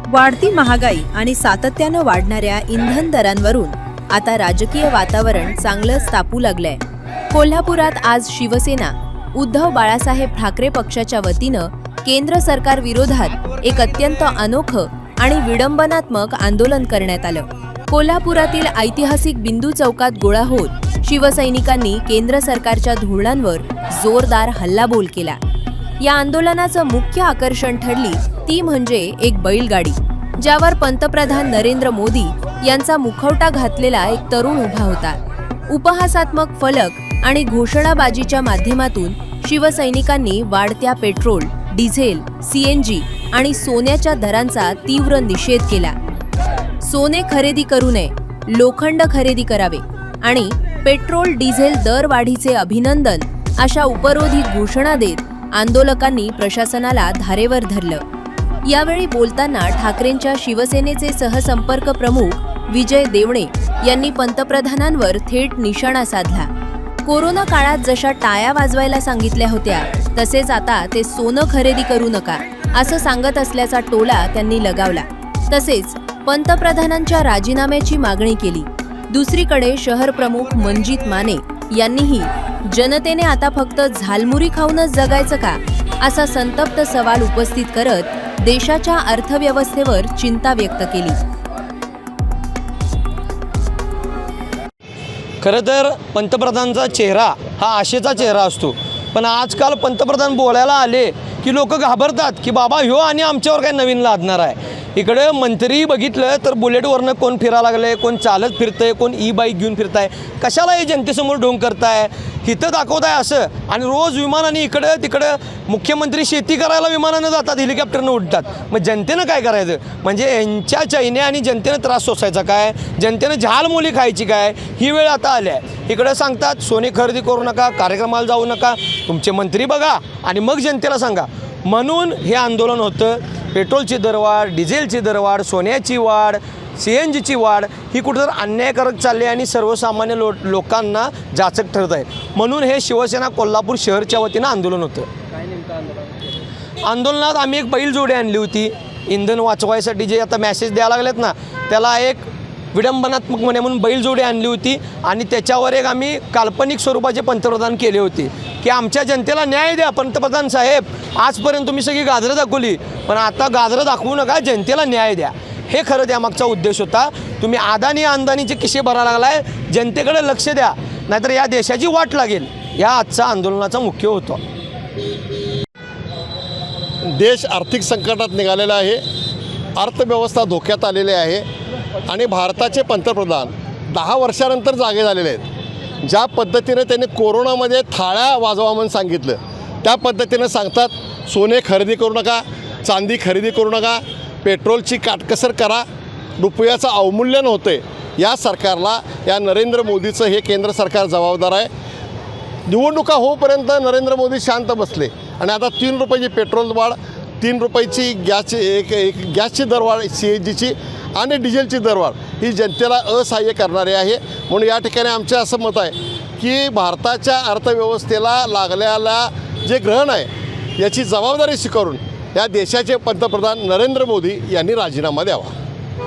वाढती महागाई आणि सातत्यानं वाढणाऱ्या इंधन दरांवरून आता राजकीय वातावरण चांगलंच तापू लागलंय। कोल्हापुरात आज शिवसेना उद्धव बाळासाहेब ठाकरे पक्षाच्या वतीनं केंद्र सरकार विरोधात एक अत्यंत अनोखं आणि विडंबनात्मक आंदोलन करण्यात आलं। कोल्हापुरातील ऐतिहासिक बिंदू चौकात गोळा होत शिवसैनिकांनी केंद्र सरकारच्या धोरणांवर जोरदार हल्लाबोल केला। या आंदोलनाचं मुख्य आकर्षण ठरली ती म्हणजे एक बैलगाडी, ज्यावर पंतप्रधान नरेंद्र मोदी यांचा मुखवटा घातलेला एक तरुण उभा होता। उपहासात्मक फलक आणि घोषणाबाजीच्या माध्यमातून शिवसैनिकांनी वाढत्या पेट्रोल, डिझेल, सीएनजी आणि सोन्याच्या दरांचा तीव्र निषेध केला। सोने खरेदी करू नये, लोखंड खरेदी करावे आणि पेट्रोल डिझेल दरवाढीचे अभिनंदन अशा उपरोधिक घोषणा देत आंदोलकांनी प्रशासनाला धारेवर धरलं। यावेळी बोलताना ठाकरेंच्या शिवसेनेचे सहसंपर्क प्रमुख विजय देवणे यांनी पंतप्रधानांवर थेट निशाणा साधला। कोरोना काळात जशा टाळ्या वाजवायला सांगितल्या होत्या तसेच आता ते सोनं खरेदी करू नका असं सांगत असल्याचा टोला त्यांनी लगावला। तसेच पंतप्रधानांच्या राजीनाम्याची मागणी केली। दुसरीकडे शहर प्रमुख मंजित माने यांनीही जनतेने आता फक्त झालमुरी खाऊनच जगायचं का असा संतप्त सवाल उपस्थित करत देशाच्या अर्थव्यवस्थेवर चिंता व्यक्त केली। खरं तर पंतप्रधानांचा चेहरा हा आशेचा चेहरा असतो, पण आजकाल पंतप्रधान बोलायला आले की लोक घाबरतात की बाबा ह्यो आणि आमच्यावर काय नवीन लादणार आहे। इकडे मंत्री बघितलं तर बुलेटवरनं कोण फिरायला लागले, कोण चालत फिरतंय, कोण ई बाईक घेऊन फिरताय। कशाला हे जनतेसमोर ढोंग करताय, हिथं दाखवताय असं। आणि रोज विमानाने इकडं तिकडं मुख्यमंत्री शेती करायला विमानानं जातात, हेलिकॉप्टरनं उडतात। मग जनतेनं काय करायचं? म्हणजे यांच्या चैन्या आणि जनतेनं त्रास सोसायचा काय, जनतेनं झालमुली खायची काय, ही वेळ आता आली आहे। इकडं सांगतात सोने खरेदी करू नका, कार्यक्रमाला जाऊ नका, तुमचे मंत्री बघा आणि मग जनतेला सांगा। म्हणून हे आंदोलन होतं। पेट्रोलची दरवाढ, डिझेलची दरवाढ, सोन्याची वाढ, सीएनजीची वाढ ही कुठेतरी अन्यायकारक चालली आणि सर्वसामान्य लोकांना जाचक ठरत आहे। म्हणून हे शिवसेना कोल्हापूर शहरच्या वतीनं आंदोलन होतं। आंदोलनात आम्ही एक बैलजोडी आणली होती। इंधन वाचवायसाठी जे आता मॅसेज द्यायला लागलेत ना, त्याला एक विडंबनात्मक म्हणून बैलजोडी आणली होती आणि त्याच्यावर एक आम्ही काल्पनिक स्वरूपाचे पंतप्रधान केले होते की आमच्या जनतेला न्याय द्या पंतप्रधान साहेब। आजपर्यंत तुम्ही सगळी गाजरं दाखवली, पण आता गाजरं दाखवू नका, जनतेला न्याय द्या। हे खरं त्यामागचा उद्देश होता। तुम्ही अदानी अंदानीचे किशे भरायला लागलाय, जनतेकडे लक्ष द्या, नाहीतर या देशाची वाट लागेल। या आजचा आंदोलनाचा मुख्य होता। देश आर्थिक संकटात निघालेला आहे, अर्थव्यवस्था धोक्यात आलेली आहे आणि भारताचे पंतप्रधान 10 वर्षानंतर जागे झालेले आहेत। ज्या पद्धतीने त्यांनी कोरोनामध्ये थाळ्या वाजवा म्हणून सांगितलं, त्या पद्धतीनं सांगतात सोने खरेदी करू नका, चांदी खरेदी करू नका, पेट्रोलची काटकसर करा, रुपयाचं अवमूल्यन होते। या सरकारला, या नरेंद्र मोदीचं हे केंद्र सरकार जबाबदार आहे। निवडणुका होईपर्यंत नरेंद्र मोदी शांत बसले आणि आता 3 रुपयाची पेट्रोल वाढ, 3 रुपयाची गॅसची दरवाढ, सीएनजीची आणि डिझेलची दरवाढ ही जनतेला असहाय्य करणारी आहे। म्हणून या ठिकाणी आमचे असं मत आहे की भारताच्या अर्थव्यवस्थेला लागलेला जे ग्रहण आहे याची जबाबदारी स्वीकारून या देशाचे पंतप्रधान नरेंद्र मोदी यांनी राजीनामा द्यावा।